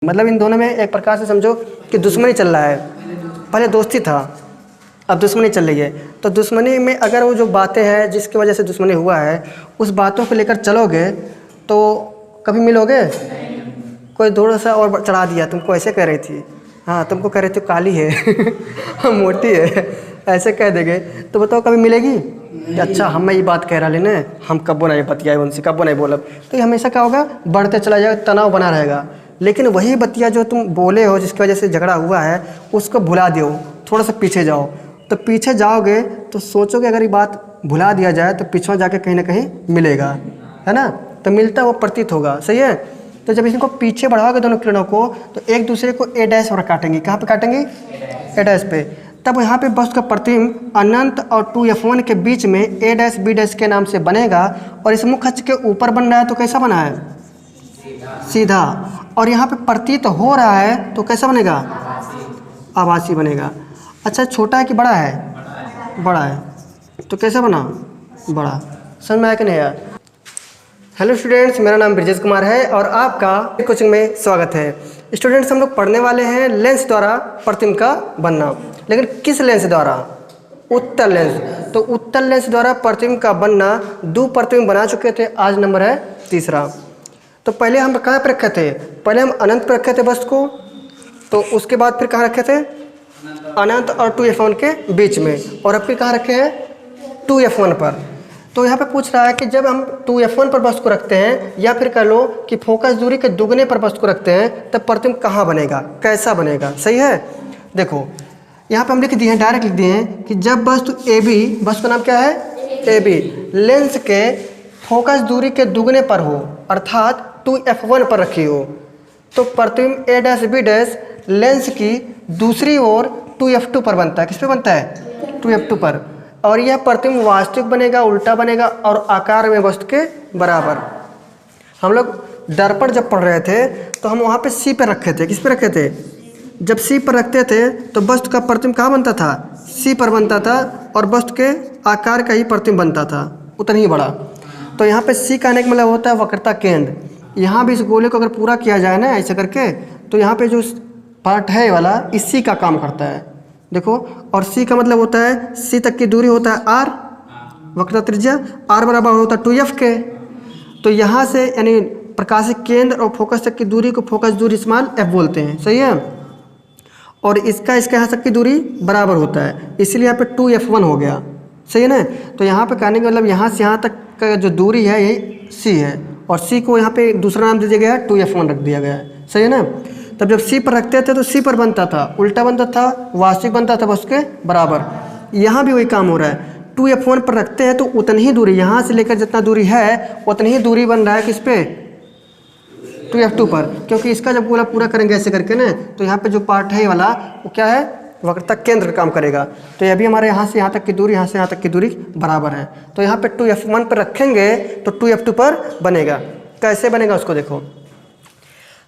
मतलब इन दोनों में एक प्रकार से समझो कि दुश्मनी चल रहा है। पहले दोस्ती था, अब दुश्मनी चल रही है। तो दुश्मनी में अगर वो जो बातें हैं जिसकी वजह से दुश्मनी हुआ है, उस बातों को लेकर चलोगे तो कभी मिलोगे? कोई थोड़ा सा और चढ़ा दिया, तुमको ऐसे कह रही थी, हाँ तुमको कह रही थी काली है मोटी है, ऐसे कह देंगे तो बताओ कभी मिलेगी? अच्छा हम ये बात कह रहा लेने, हम कब्बो नहीं बतियाए उनसे, कब्बो नहीं बोलब। तो ये हमेशा क्या होगा, बढ़ते चला जाएगा, तनाव बना रहेगा। लेकिन वही बतिया जो तुम बोले हो जिसकी वजह से झगड़ा हुआ है, उसको भुला दो, थोड़ा सा पीछे जाओ। तो पीछे जाओगे तो सोचोगे अगर ये बात भुला दिया जाए तो पीछे जाके कहीं ना कहीं मिलेगा, है ना? तो मिलता वो प्रतीत होगा, सही है। तो जब इनको पीछे बढ़ाओगे दोनों किरणों को तो एक दूसरे को ए डैश पर काटेंगे। कहाँ पे काटेंगे? ए डैश पे। तब यहाँ पे वस्तु का प्रतिबिंब अनंत और 2f1 के बीच में ए डैश बी डैश के नाम से बनेगा। और इस मुख्य अक्ष के ऊपर बन रहा है तो कैसा बना है? सीधा। और यहाँ पे प्रतीत हो रहा है तो कैसा बनेगा? आभासी बनेगा। अच्छा छोटा है कि बड़ा है? बड़ा है। तो कैसा बना? बड़ा। समझ में आया कि नहीं आया? हेलो स्टूडेंट्स, मेरा नाम ब्रिजेश कुमार है और आपका कोचिंग में स्वागत है। स्टूडेंट्स हम लोग पढ़ने वाले हैं लेंस द्वारा प्रतिबिंब का बनना। लेकिन किस लेंस द्वारा? उत्तल लेंस। तो उत्तल लेंस द्वारा प्रतिबिंब का बनना, दो प्रतिबिंब बना चुके थे, आज नंबर है तीसरा। तो पहले हम कहाँ पर रखे थे? पहले हम अनंत पर रखे थे वस्तु को, तो उसके बाद फिर कहाँ रखे थे? अनंत और 2f1 के बीच में। और अब फिर कहाँ रखे हैं? 2f1 पर। तो यहाँ पे पूछ रहा है कि जब हम 2f1 पर वस्तु को रखते हैं या फिर कह लो कि फोकस दूरी के दुगने पर वस्तु को रखते हैं, तब प्रतिबिंब कहाँ बनेगा, कैसा बनेगा? सही है। देखो यहाँ पे हम लिख दिए हैं, डायरेक्ट लिख दिए हैं कि जब वस्तु ए बी, वस्तु का नाम क्या है? ए बी, लेंस के फोकस दूरी के दुगने पर हो, अर्थात 2f1 पर रखी हो, तो प्रतिबिंब ए डैश बी डैश लेंस की दूसरी ओर 2f2 पर बनता है। किस पे बनता है? 2f2 पर। और यह प्रतिबिंब वास्तविक बनेगा, उल्टा बनेगा और आकार में वस्तु के बराबर। हम लोग दर्पण जब पढ़ रहे थे तो हम वहाँ पे सी पर रखे थे। किस पे रखे थे? जब सी पर रखते थे तो वस्तु का प्रतिबिंब कहाँ बनता था? सी पर बनता था और वस्तु के आकार का ही प्रतिबिंब बनता था, उतना ही बड़ा। तो यहाँ पे सी कहने का मतलब होता है वक्रता केंद्र। यहाँ भी इस गोले को अगर पूरा किया जाए ना ऐसे करके, तो यहाँ पे जो पार्ट है वाला इसी का काम करता है, देखो। और सी का मतलब होता है, सी तक की दूरी होता है आर, वक्रता त्रिज्या, आर बराबर होता है 2f के। तो यहाँ से यानी प्रकाशिक केंद्र और फोकस तक की दूरी को फोकस दूरी स्मॉल f बोलते हैं, सही है। और इसका यहाँ तक की दूरी बराबर होता है, इसलिए यहाँ पे 2f1 हो गया, सही है ना। तो यहाँ पे कहने का मतलब यहाँ से यहाँ तक का जो दूरी है यही सी है, और सी को यहाँ पे दूसरा नाम दे दिया गया है, 2f1 रख दिया गया है, सही है ना। तब जब सी पर रखते थे तो सी पर बनता था, उल्टा बनता था, वास्तविक बनता था उसके बराबर। यहाँ भी वही काम हो रहा है, 2f1 पर रखते हैं तो उतनी ही दूरी, यहाँ से लेकर जितना दूरी है उतनी ही दूरी बन रहा है किस पे? 2f2 पर। क्योंकि इसका जब गोला पूरा करेंगे ऐसे करके ना, तो यहाँ पे जो पार्ट है वाला वो क्या है? वक्रता केंद्र का काम करेगा। तो ये भी हमारे यहाँ से यहाँ तक की दूरी, यहाँ से यहाँ तक की दूरी बराबर है। तो यहाँ पे 2f1 पर रखेंगे तो 2f2 पर बनेगा। कैसे बनेगा उसको देखो।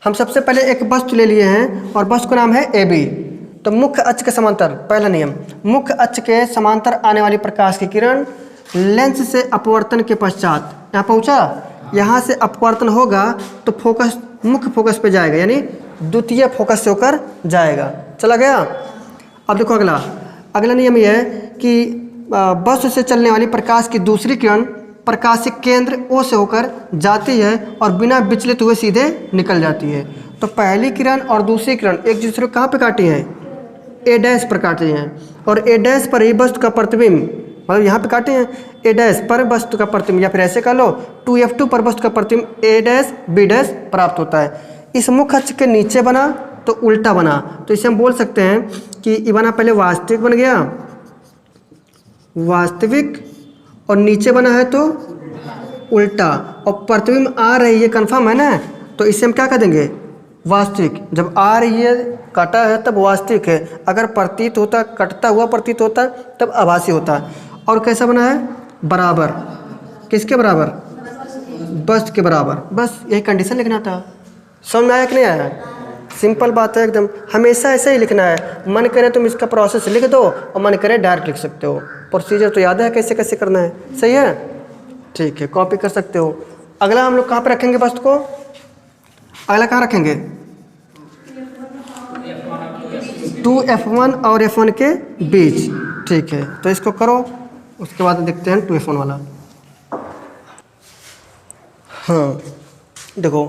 हम सबसे पहले एक वस्तु ले लिए हैं और वस्तु का नाम है ए बी। तो मुख्य अक्ष के समांतर, पहला नियम, मुख्य अक्ष के समांतर आने वाली प्रकाश की किरण लेंस से अपवर्तन के पश्चात यहाँ पहुँचा, यहाँ से अपवर्तन होगा तो फोकस, मुख्य फोकस पे जाएगा, यानी द्वितीय फोकस से होकर जाएगा। चला गया। अब देखो अगला नियम यह है कि वस्तु से चलने वाली प्रकाश की दूसरी किरण प्रकाशिक केंद्र ओ से होकर जाती है और बिना विचलित हुए सीधे निकल जाती है। तो पहली किरण और दूसरी किरण एक दूसरे को कहाँ पे काटी हैं? ए डैश पर काटी हैं। और ए डैश पर ही वस्तु का प्रतिबिंब, मतलब यहाँ पे काटे हैं ए डैश पर वस्तु का प्रतिबिंब, या फिर ऐसे कह लो 2f2 पर वस्तु का प्रतिबिंब ए डैश बी डैश प्राप्त होता है। इस मुख्य अक्ष के नीचे बना तो उल्टा बना, तो इसे हम बोल सकते हैं कि ये बना पहले वास्तविक बन गया, वास्तविक, और नीचे बना है तो उल्टा, और प्रतिबिंब आ रही है, कंफर्म है ना, तो इसे हम क्या कर देंगे? वास्तविक। जब आ रही है, कटा है, तब वास्तविक है। अगर प्रतीत होता, कटता हुआ प्रतीत होता, तब आभासी होता। और कैसा बना है? बराबर। किसके बराबर? वस्तु के बराबर। बस यही कंडीशन लिखना था। समझ में आया कि नहीं आया? सिंपल बात है एकदम, हमेशा ऐसे ही लिखना है। मन करे तुम इसका प्रोसेस लिख दो और मन करे डायरेक्ट लिख सकते हो। प्रोसीजर तो याद है कैसे कैसे करना है, सही है? ठीक है, कॉपी कर सकते हो। अगला हम लोग कहाँ पे रखेंगे वस्तु को? अगला कहाँ रखेंगे? 2F1 और F1 के बीच। ठीक है, तो इसको करो, उसके बाद देखते हैं 2F1 वाला। हाँ देखो,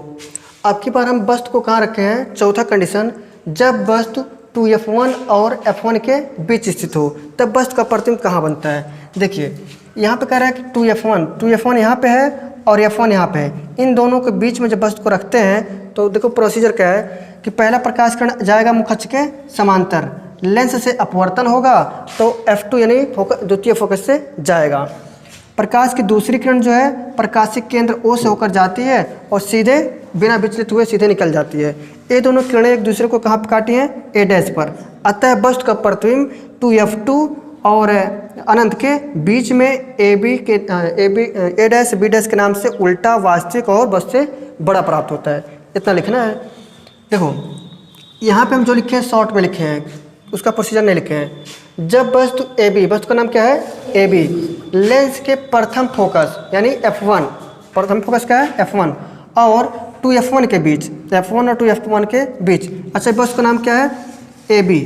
अब की बार हम वस्तु को कहाँ रखे हैं, चौथा कंडीशन, जब वस्तु 2F1 और F1 के बीच स्थित हो तब वस्तु का प्रतिबिंब कहाँ बनता है। देखिए यहाँ पे कह रहा है कि 2F1 यहाँ पे है और F1 यहाँ पे है, इन दोनों के बीच में जब वस्तु को रखते हैं तो देखो प्रोसीजर क्या है कि पहला प्रकाश किरण जाएगा मुख्य अक्ष के समांतर, लेंस से अपवर्तन होगा तो F2 यानी द्वितीय फोकस से जाएगा। प्रकाश की दूसरी किरण जो है प्रकाशिक केंद्र O से होकर जाती है और सीधे बिना विचलित हुए सीधे निकल जाती है। ये दोनों किरणें एक दूसरे को कहाँ पर काटी हैं, A' पर। अतः वस्तु का प्रतिबिंब 2F2 और अनंत के बीच में A' B' के नाम से उल्टा, वास्तविक और वस्तु से बड़ा प्राप्त होता है। इतना लिखना है। देखो यहाँ पे हम जो लिखे हैं शॉर्ट में लिखे हैं, उसका प्रोसीजर नहीं लिखे हैं। जब वस्तु AB, वस्तु का नाम क्या है AB, लेंस के प्रथम फोकस यानी F1, प्रथम फोकस क्या है F1 और 2F1 के बीच, F1 और 2F1 के बीच, अच्छा वस्तु का नाम क्या है AB,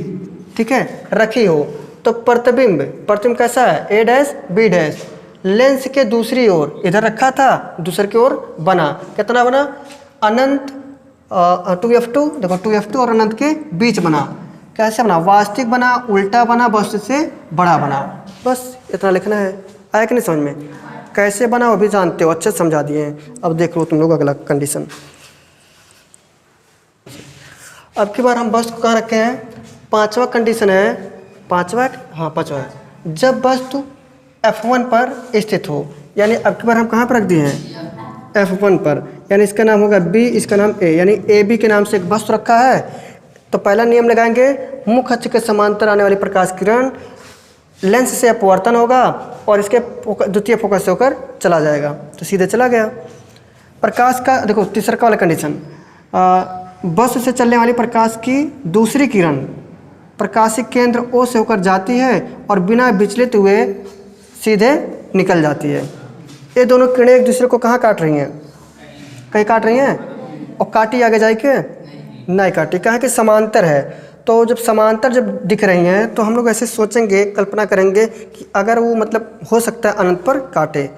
ठीक है, रखी हो तो प्रतिबिंब कैसा है A' B', लेंस के दूसरी ओर इधर रखा था, दूसरे की ओर बना, कितना बना, अनंत 2F2, देखो 2F2 और अनंत के बीच बना। कैसे बना, वास्तविक बना, उल्टा बना, वस्तु से बड़ा बना। बस इतना लिखना है। आया कि नहीं समझ में, कैसे बना वो भी जानते हो, अच्छे समझा दिए हैं। अब देख लो तुम लोग अगला कंडीशन। अब की बार हम वस्तु को कहाँ रखे हैं, पांचवा कंडीशन है, पांचवा है, जब वस्तु F1 पर स्थित हो, यानी अब की बार हम कहाँ पर रख दिए हैं F1 पर, यानी इसका नाम होगा B, इसका नाम A, यानी AB के नाम से एक वस्तु रखा है। तो पहला नियम लगाएंगे, मुख्य अक्ष के समांतर आने वाली प्रकाश किरण लेंस से अपवर्तन होगा और इसके द्वितीय फोकस से होकर चला जाएगा, तो सीधे चला गया। प्रकाश का देखो तीसरा वाला कंडीशन, वस्तु से चलने वाली प्रकाश की दूसरी किरण प्रकाशिक केंद्र O से होकर जाती है और बिना विचलित हुए सीधे निकल जाती है। ये दोनों किरणें एक दूसरे को कहाँ काट रही हैं, कहीं काट रही हैं, और काटी आगे जाए के नहीं काटी, कहाँ कि समांतर है। तो जब समांतर जब दिख रही हैं तो हम लोग ऐसे सोचेंगे, कल्पना करेंगे कि अगर वो मतलब हो सकता है अनंत पर काटे,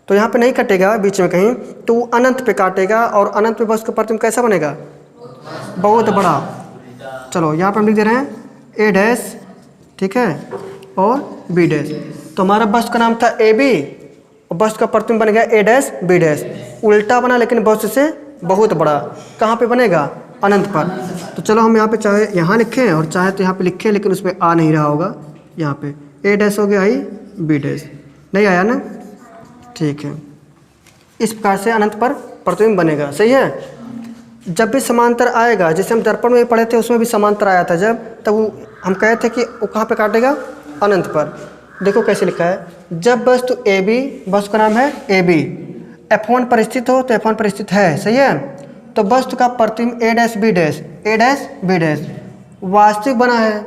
तो यहाँ पे नहीं कटेगा बीच में कहीं, तो वो अनंत पे काटेगा और अनंत पे वस्तु का प्रतिबिंब कैसा बनेगा, बहुत बड़ा। चलो यहाँ पर हम लिख दे रहे हैं A', ठीक है, और B'। तो हमारा वस्तु का नाम था AB और वस्तु का प्रतिबिंब बन गया A', B', उल्टा बना लेकिन वस्तु से बहुत बड़ा। कहाँ पे बनेगा, अनंत पर। तो चलो हम यहाँ पे चाहे यहाँ लिखें और चाहे तो यहाँ पे लिखें, लेकिन उसमें आ नहीं रहा होगा, यहाँ पे A' हो गया, आई B', नहीं आया ना, ठीक है। इस प्रकार से अनंत पर प्रतिबिंब बनेगा, सही है। जब भी समांतर आएगा, जैसे हम दर्पण में पढ़े थे उसमें भी समांतर आया था जब, तब वो हम कहे थे कि वो कहाँ पे काटेगा, अनंत पर। देखो कैसे लिखा है, जब वस्तु AB, वस्तु का नाम है AB, F1 पर स्थित हो तो F1 पर स्थित है, सही है, तो वस्तु का प्रतिबिंब A' B', वास्तविक बना है,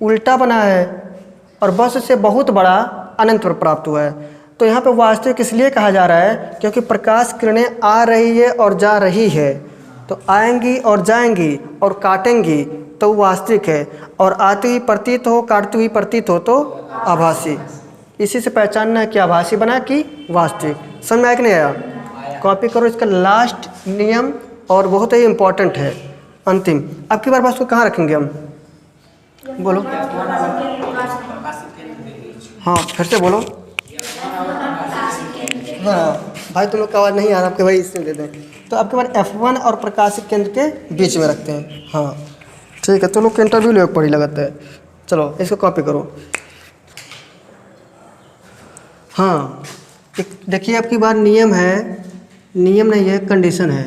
उल्टा बना है और वस्तु से बहुत बड़ा अनंत पर प्राप्त हुआ है। तो यहाँ पे वास्तविक इसलिए कहा जा रहा है क्योंकि प्रकाश किरणें आ रही है और जा रही है, तो आएंगी और जाएंगी और काटेंगी तो वास्तविक है, और आती हुई प्रतीत हो, काटती हुई प्रतीत हो तो आभासी। इसी से पहचानना है कि आभासी बना कि वास्तविक। समझ में आया कि नहीं आया, कॉपी करो इसका लास्ट नियम, और बहुत ही इम्पोर्टेंट है, अंतिम। अब की बार वस्तु को कहाँ रखेंगे हम, बोलो, हाँ फिर से बोलो, हाँ भाई तुम लोग का आवाज़ नहीं आ रहा, आपके भाई इसमें दे दें। तो आपके बार F1 और प्रकाशिक केंद्र के बीच में रखते हैं, हाँ ठीक है। तो लोग इंटरव्यू ले पड़ी लगाता है। चलो इसको कॉपी करो। हाँ देखिए, आपकी बार नियम है, नियम नहीं है, कंडीशन है।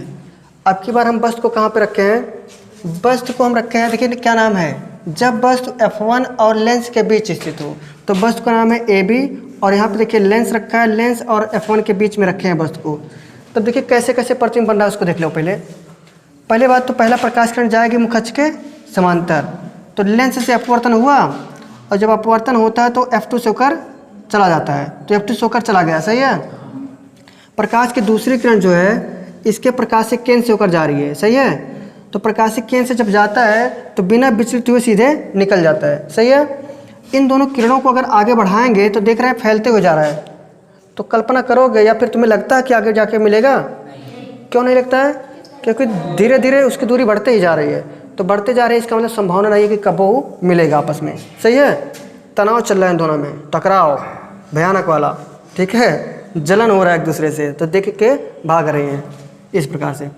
अब की बार हम वस्तु को कहाँ पे रखे हैं, वस्तु को हम रखे हैं, देखिए क्या नाम है, जब वस्तु F1 और लेंस के बीच स्थित हो, तो वस्तु का नाम है AB, और यहाँ पे देखिए लेंस रखा है, लेंस और F1 के बीच में रखे हैं वस्तु को। तब देखिए कैसे कैसे प्रतिबिंब बन रहा है उसको देख लो। पहले बात तो पहला प्रकाश किरण जाएगी मुख्य अक्ष के समांतर, तो लेंस से अपवर्तन हुआ, और जब अपवर्तन होता है तो F2 से होकर चला जाता है, तो F2 से होकर चला गया, सही है। प्रकाश की दूसरी किरण जो है इसके प्रकाशिक केंद्र से होकर जा रही है, सही है। तो प्रकाशिक केंद्र से जब जाता है तो बिना विचलित हुए सीधे निकल जाता है। सही है। इन दोनों किरणों को अगर आगे बढ़ाएंगे तो देख रहे हैं फैलते हुए जा रहा है, तो कल्पना करोगे या फिर तुम्हें लगता है कि आगे जाके मिलेगा? क्यों नहीं लगता है? क्योंकि धीरे धीरे उसकी दूरी बढ़ते ही जा रही है। तो बढ़ते जा रही है, इसका मतलब संभावना नहीं है कि कब वो मिलेगा आपस में। सही है। तनाव चल रहा है इन दोनों में, टकराव भयानक वाला, ठीक है, जलन हो रहा है एक दूसरे से, तो देख के भाग रहे हैं। इस प्रकार से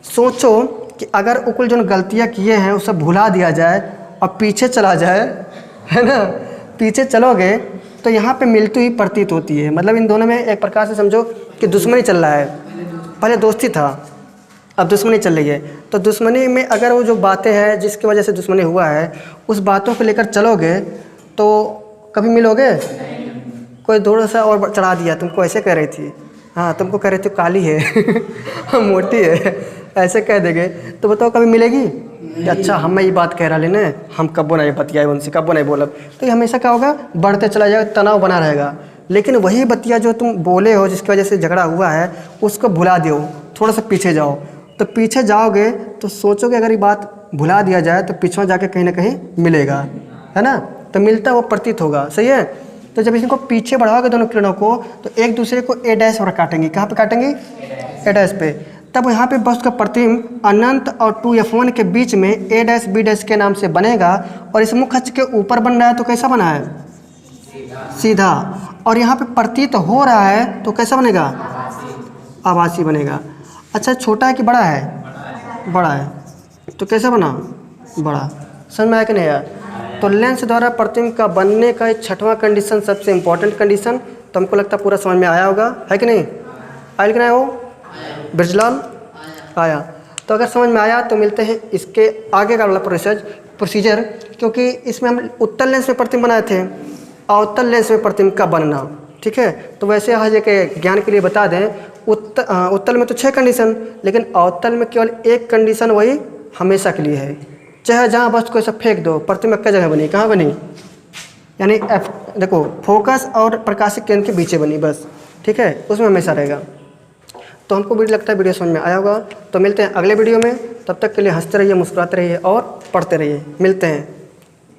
सोचो कि अगर उपल जो गलतियाँ किए हैं उसे भुला दिया जाए और पीछे चला जाए, है ना, पीछे चलोगे तो यहाँ पे मिलती हुई प्रतीत होती है। मतलब इन दोनों में एक प्रकार से समझो कि दुश्मनी चल रहा है। पहले दोस्ती था, अब दुश्मनी चल रही है। तो दुश्मनी में अगर वो जो बातें हैं जिसकी वजह से दुश्मनी हुआ है, उस बातों को लेकर चलोगे तो कभी मिलोगे? कोई थोड़ा सा और चढ़ा दिया, तुमको ऐसे कह रही थी, हाँ तुमको कह रही थी काली है मोटी है, ऐसे कह देंगे तो बताओ कभी मिलेगी? अच्छा हम ये बात कह रहा लेने, हम कब्बो नहीं बतियाए उनसे, कब्बो नहीं बोलब, तो ये हमेशा क्या होगा, बढ़ते चला जाएगा, तनाव बना रहेगा। लेकिन वही बतिया जो तुम बोले हो जिसकी वजह से झगड़ा हुआ है उसको भुला दो, थोड़ा सा पीछे जाओ। तो पीछे जाओगे तो सोचोगे अगर ये बात भुला दिया जाए तो पीछे जाके कहीं ना कहीं मिलेगा, है ना, तो मिलता वो प्रतीत होगा। सही है। तो जब इनको पीछे बढ़ाओगे दोनों किरणों को तो एक दूसरे को ए डैश पर काटेंगे। कहाँ पे काटेंगे? ए डैश पे। तब यहाँ पे बस का प्रतिबिंब अनंत और 2f1 के बीच में ए डैश बी डैश के नाम से बनेगा। और इस मुख्य अक्ष के ऊपर बन रहा है तो कैसा बना है? सीधा। और यहाँ पे प्रतीत हो रहा है तो कैसा बनेगा? आभासी बनेगा। अच्छा छोटा है कि बड़ा है? बड़ा है। तो कैसा बना? बड़ा। समझ में आया कि नहीं आया? तो लेंस द्वारा प्रतिबिंब का बनने का 6वां कंडीशन सबसे इम्पोर्टेंट कंडीशन, तो हमको लगता है पूरा समझ में आया होगा, है कि नहीं? आया कि नहीं हो ब्रजलाल? आया। तो अगर समझ में आया तो मिलते हैं इसके आगे का वाला प्रोसीजर, क्योंकि इसमें हम उत्तल लेंस में प्रतिबिंब बनाए थे, अवतल लेंस में प्रतिबिंब का बनना, ठीक है। तो वैसे हज के ज्ञान के लिए बता दें, उत्तल में तो 6 कंडीशन, लेकिन अवतल में केवल 1 कंडीशन वही हमेशा के लिए है। चाहे जहाँ बस को ऐसा फेंक दो, प्रतिबिंब क्या जगह बनी? कहाँ बनी? यानी देखो फोकस और प्रकाशिक केंद्र के बीच बनी बस, ठीक है, उसमें हमेशा रहेगा। तो हमको भी लगता है वीडियो समझ में आया होगा। तो मिलते हैं अगले वीडियो में, तब तक के लिए हंसते रहिए, मुस्कुराते रहिए और पढ़ते रहिए। मिलते हैं।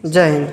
जय हिंद।